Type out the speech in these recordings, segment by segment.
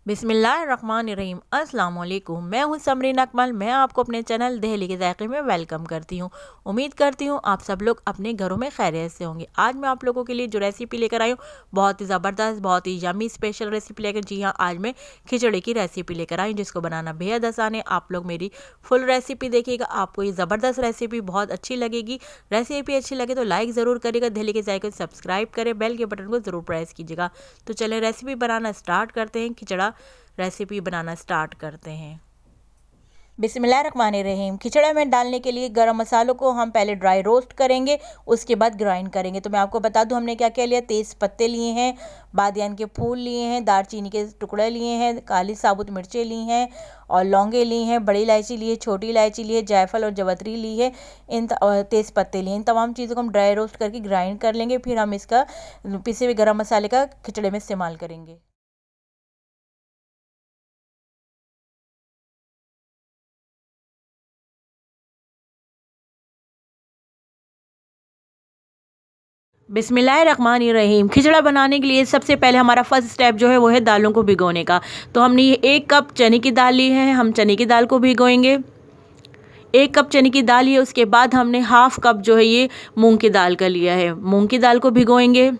बिस्मिल्लाहिर्रहमानिर्रहीम। अस्सलाम वालेकुम। मैं हूं समरीन अकमल। मैं आपको अपने चैनल दहली के जायके में वेलकम करती हूं। उम्मीद करती हूं आप सब लोग अपने घरों में खैरियत से होंगे। आज मैं आप लोगों के लिए जो रेसिपी लेकर आई हूं बहुत ही ज़बरदस्त, बहुत ही यमी स्पेशल रेसिपी लेकर। जी हाँ, आज मैं खिचड़ी की रेसिपी लेकर आई हूँ जिसको बनाना बेहद आसान है। आप लोग मेरी फुल रेसिपी देखिएगा, आपको ये ज़बरदस्त रेसिपी बहुत अच्छी लगेगी। रेसिपी अच्छी लगे तो लाइक ज़रूर करिएगा, दहली के जायके को सब्सक्राइब करें, बेल के बटन को ज़रूर प्रेस कीजिएगा। तो चलें रेसिपी बनाना स्टार्ट करते हैं। खिचड़ा रेसिपी बनाना स्टार्ट करते हैं। बिस्मिल्लाहिर्रहमानिर्रहीम। खिचड़ा में डालने के लिए गरम मसालों को हम पहले ड्राई रोस्ट करेंगे, उसके बाद ग्राइंड करेंगे। तो मैं आपको बता दूं हमने क्या क्या लिया। तेज़ पत्ते लिए हैं, बादियान के फूल लिए हैं, दालचीनी के टुकड़े लिए हैं, काली साबुत मिर्चें ली हैं और लौंगे ली हैं, बड़ी इलायची ली है, छोटी इलायची ली है, जायफल और जवतरी ली है, और तेज़ पत्ते लिए। इन तमाम चीज़ों को हम ड्राई रोस्ट करके ग्राइंड कर लेंगे। फिर हम इसका पिसे हुए गरम मसाले का खिचड़े में इस्तेमाल करेंगे। बिस्मिल्लाहिर्रहमानिर्रहीम। खिचड़ा बनाने के लिए सबसे पहले हमारा फर्स्ट स्टेप जो है वो है दालों को भिगोने का। तो हमने ये 1 कप चने की दाल ली है, हम चने की दाल को भिगोएंगे। 1 कप चने की दाल है, उसके बाद हमने हाफ कप जो है ये मूंग की दाल का लिया है, मूंग की दाल को भिगोएंगे।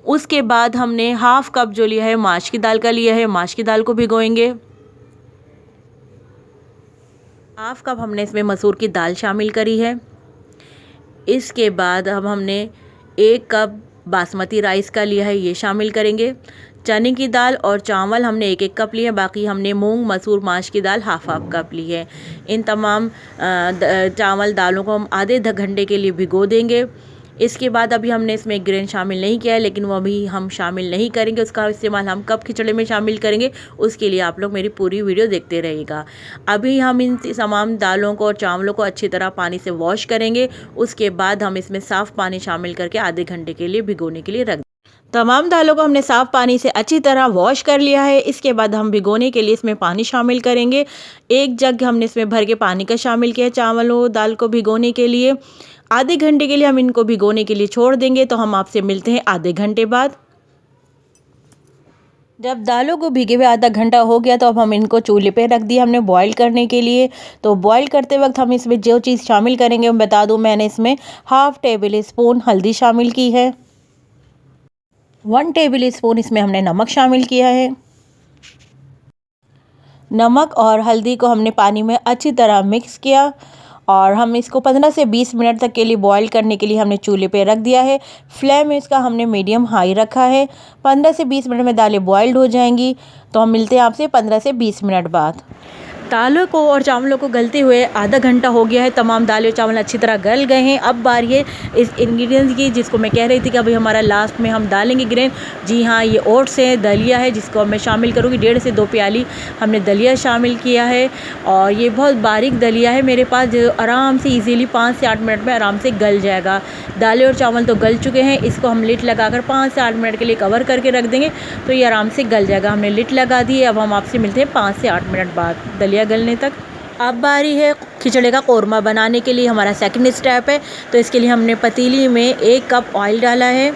उसके बाद हमने हाफ कप जो लिया है माश की दाल का लिया है, माश की दाल को भिगोएंगे। हाफ कप हमने इसमें मसूर की दाल शामिल करी है। इसके बाद अब हमने 1 कप बासमती राइस का लिया है, ये शामिल करेंगे। चने की दाल और चावल हमने 1-1 कप लिए हैं, बाकी हमने मूंग मसूर माश की दाल हाफ हाफ कप ली है। इन तमाम चावल दालों को हम आधे घंटे के लिए भिगो देंगे। इसके बाद अभी हमने इसमें ग्रेन शामिल नहीं किया है, लेकिन वो अभी हम शामिल नहीं करेंगे। उसका इस्तेमाल हम कब खिचड़े में शामिल करेंगे उसके लिए आप लोग मेरी पूरी वीडियो देखते रहिएगा। अभी हम इन तमाम दालों को और चावलों को अच्छी तरह पानी से वॉश करेंगे। उसके बाद हम इसमें साफ़ पानी शामिल करके आधे घंटे के लिए भिगोने के लिए रख दें। तमाम दालों को हमने साफ़ पानी से अच्छी तरह वॉश कर लिया है। इसके बाद हम भिगोने के लिए इसमें पानी शामिल करेंगे। 1 जग हमने इसमें भर के पानी का शामिल किया है चावलों दाल को भिगोने के लिए। आधे घंटे के लिए हम इनको भिगोने के लिए छोड़ देंगे। तो हम आपसे मिलते हैं आधे घंटे बाद। जब दालों को भिगे हुए आधा घंटा हो गया तो अब हम इनको चूल्हे पे रख दिया हमने बॉईल करने के लिए। तो बॉईल करते वक्त हम इसमें जो चीज़ शामिल करेंगे मैं बता दूं, मैंने इसमें हाफ टेबल स्पून हल्दी शामिल की है, 1 टेबल स्पून इसमें हमने नमक शामिल किया है। नमक और हल्दी को हमने पानी में अच्छी तरह मिक्स किया और हम इसको 15 से 20 मिनट तक के लिए बॉईल करने के लिए हमने चूल्हे पे रख दिया है। फ्लेम इसका हमने मीडियम हाई रखा है। 15 से 20 मिनट में दालें बॉइल्ड हो जाएंगी। तो हम मिलते हैं आपसे 15 से 20 मिनट बाद। दालों को और चावलों को गलते हुए आधा घंटा हो गया है। तमाम दालें और चावल अच्छी तरह गल गए हैं। अब बारी है इस इंग्रेडिएंट्स की जिसको मैं कह रही थी कि अभी हमारा लास्ट में हम डालेंगे ग्रेन। जी हाँ, ये ओट्स है, दलिया है जिसको मैं शामिल करूँगी। 1.5 से 2 प्याली हमने दलिया शामिल किया है और ये बहुत बारीक दलिया है मेरे पास, जो आराम से ईज़िली 5 से 8 मिनट में आराम से गल जाएगा। दालें और चावल तो गल चुके हैं, इसको हम लिट लगाकर 5 से 8 मिनट के लिए कवर करके रख देंगे तो ये आराम से गल जाएगा। हमने लिट लगा दी है। अब हम आपसे मिलते हैं 5 से 8 मिनट बाद दलिया गलने तक। अब बारी है खिचड़े का कोरमा बनाने के लिए, हमारा सेकंड स्टेप है। तो इसके लिए हमने पतीली में 1 कप ऑयल डाला है।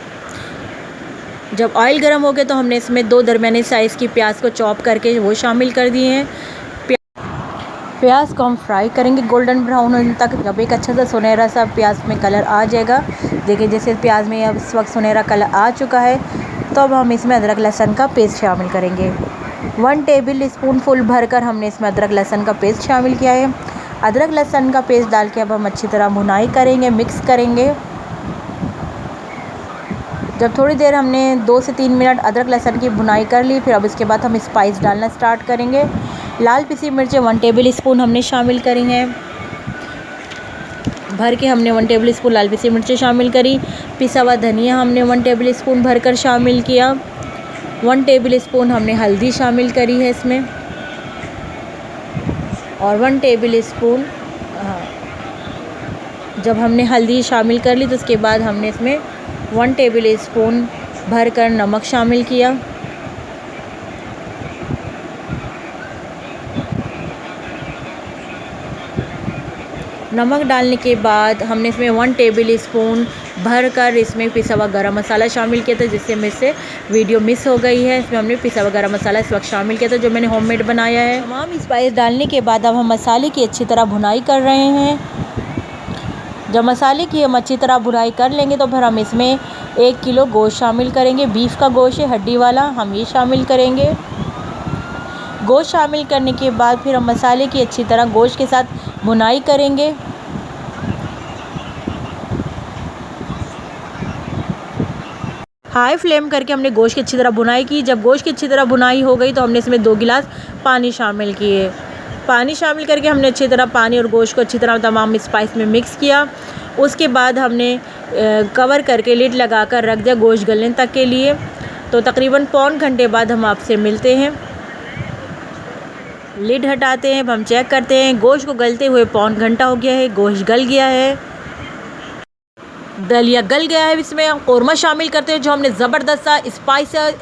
जब ऑयल गर्म हो गया तो हमने इसमें 2 दरमियाने साइज़ की प्याज को चॉप करके वो शामिल कर दिए हैं। प्याज को हम फ्राई करेंगे गोल्डन ब्राउन होने तक। जब एक अच्छा सा सुनहरा सा प्याज में कलर आ जाएगा, देखिए जैसे प्याज में अब इस वक्त सुनहरा कलर आ चुका है, तो अब हम इसमें अदरक लहसुन का पेस्ट शामिल करेंगे। 1 टेबल स्पून फुल भरकर हमने इसमें अदरक लहसुन का पेस्ट शामिल किया है। अदरक लहसुन का पेस्ट डाल के अब हम अच्छी तरह भुनाई करेंगे, मिक्स करेंगे। जब थोड़ी देर हमने 2 से 3 मिनट अदरक लहसुन की भुनाई कर ली, फिर अब इसके बाद हम स्पाइस डालना स्टार्ट करेंगे। लाल पिसी मिर्चें 1 टेबल स्पून हमने शामिल करी हैं, भर के हमने 1 टेबल स्पून लाल पिसी मिर्चें शामिल करी। पिसा हुआ धनिया हमने 1 टेबल स्पून भरकर शामिल किया। 1 टेबल स्पून हमने हल्दी शामिल करी है इसमें और 1 टेबल स्पून जब हमने हल्दी शामिल कर ली तो उसके बाद हमने इसमें 1 टेबल स्पून भरकर नमक शामिल किया। नमक डालने के बाद हमने इसमें 1 टेबल स्पून भर कर इसमें पिसा हुआ गरम मसाला शामिल किया था, जिससे मुझसे वीडियो मिस हो गई है। इसमें हमने पिसा हुआ गरम मसाला इस वक्त शामिल किया था जो मैंने होममेड बनाया है। तमाम स्पाइस डालने के बाद अब हम मसाले की अच्छी तरह भुनाई कर रहे हैं। जब मसाले की हम अच्छी तरह भुनाई कर लेंगे तो फिर हम इसमें 1 किलो गोश्त शामिल करेंगे। बीफ का गोश्त है, हड्डी वाला, हम ये शामिल करेंगे। गोश्त शामिल करने के बाद फिर हम मसाले की अच्छी तरह गोश्त के साथ भुनाई करेंगे। हाई फ्लेम करके हमने गोश्त की अच्छी तरह भुनाई की। जब गोश्त की अच्छी तरह भुनाई हो गई तो हमने इसमें 2 गिलास पानी शामिल किए। पानी शामिल करके हमने अच्छी तरह पानी और गोश्त को अच्छी तरह तमाम स्पाइस में मिक्स किया। उसके बाद हमने कवर करके लिड लगा कर रख दिया गोश्त गलने तक के लिए। तो तकरीबन पौन घंटे बाद हम आपसे मिलते हैं। लिड हटाते हैं, अब हम चेक करते हैं। गोश्त को गलते हुए पौन घंटा हो गया है, गोश्त गल गया है, दलिया गल गया है। इसमें हम कौरमा शामिल करते हैं जो हमने ज़बरदस्त सा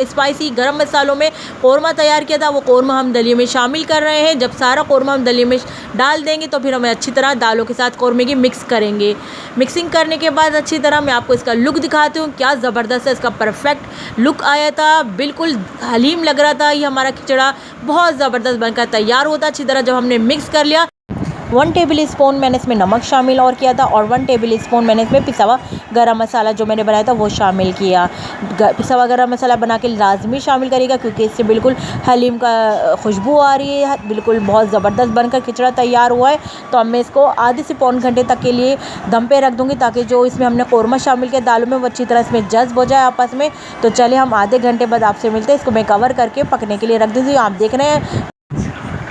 स्पाइसी गरम मसालों में कौरमा तैयार किया था, वो कौरमा हम दलिये में शामिल कर रहे हैं। जब सारा कौरमा हम दलिये में डाल देंगे तो फिर हमें अच्छी तरह दालों के साथ कौरमे की मिक्स करेंगे। मिक्सिंग करने के बाद अच्छी तरह मैं आपको इसका लुक दिखाती हूँ, क्या ज़बरदस्त है, इसका परफेक्ट लुक आया था, बिल्कुल हलीम लग रहा था। ये हमारा खिचड़ा बहुत ज़बरदस्त बनकर तैयार होता। अच्छी तरह जब हमने मिक्स कर लिया, 1 टेबल स्पून मैंने इसमें नमक शामिल और किया था और 1 टेबल स्पून मैंने इसमें पिसा हुआ गरम मसाला जो मैंने बनाया था वो शामिल किया। पिसा हुआ गरम मसाला बना के लाजमी शामिल करेगा क्योंकि इससे बिल्कुल हलीम का खुशबू आ रही है, बिल्कुल बहुत ज़बरदस्त बनकर खिचड़ा तैयार हुआ है। तो अब मैं इसको आधे से पौन घंटे तक के लिए दम पे रख दूँगी ताकि जो इसमें हमने कौरमा शामिल किया दालों में वो अच्छी तरह इसमें जज्ब हो जाए आपस में। तो चलिए हम आधे घंटे बाद आपसे मिलते हैं। इसको मैं कवर करके पकने के लिए रख दूँगी। आप देख रहे हैं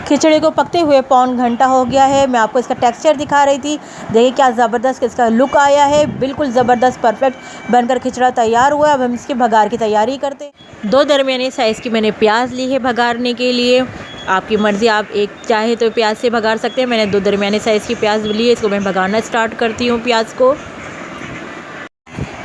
खिचड़ी को पकते हुए पौन घंटा हो गया है। मैं आपको इसका टेक्सचर दिखा रही थी, देखिए क्या ज़बरदस्त इसका लुक आया है, बिल्कुल ज़बरदस्त परफेक्ट बनकर खिचड़ा तैयार हुआ है। अब हम इसके भगार की तैयारी करते हैं। 2 दरमियाने साइज़ की मैंने प्याज ली है भगारने के लिए, आपकी मर्ज़ी, आप एक चाहे तो प्याज से भगार सकते हैं। मैंने 2 दरमियाने साइज़ की प्याज ली है, इसको मैं भगाना स्टार्ट करती हूँ।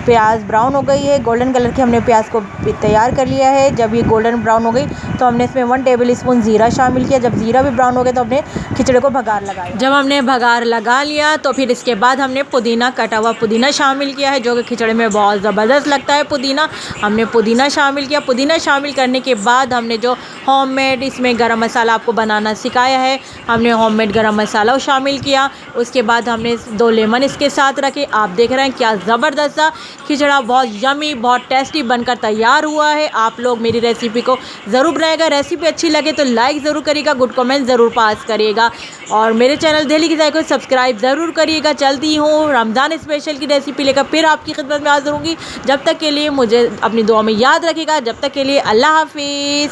प्याज ब्राउन हो गई है, गोल्डन कलर की हमने प्याज को तैयार कर लिया है। जब ये गोल्डन ब्राउन हो गई तो हमने इसमें 1 टेबल स्पून ज़ीरा शामिल किया। जब ज़ीरा भी ब्राउन हो गया तो हमने खिचड़े को भगार लगाया। जब हमने भगार लगा लिया तो फिर इसके बाद हमने पुदीना, कटा हुआ पुदीना शामिल किया है जो कि खिचड़े में बहुत ज़बरदस्त लगता है। पुदीना हमने पुदीना शामिल किया। पुदीना शामिल करने के बाद हमने जो होममेड इसमें गरम मसाला आपको बनाना सिखाया है, हमने होममेड गरम मसाला शामिल किया। उसके बाद हमने 2 लेमन इसके साथ रखे। आप देख रहे हैं क्या ज़बरदस्त सा खिचड़ा बहुत यमी, बहुत टेस्टी बनकर तैयार हुआ है। आप लोग मेरी रेसिपी को ज़रूर बनाएगा। रेसिपी अच्छी लगे तो लाइक ज़रूर करिएगा, गुड कमेंट ज़रूर पास करिएगा और मेरे चैनल दिल्ली की जायके को सब्सक्राइब ज़रूर करिएगा। चलती हूँ रमज़ान स्पेशल की रेसिपी लेकर फिर आपकी खिदमत में हाज़िर होंगी। जब तक के लिए मुझे अपनी दुआ में याद रखिएगा। जब तक के लिए अल्लाह हाफिज़।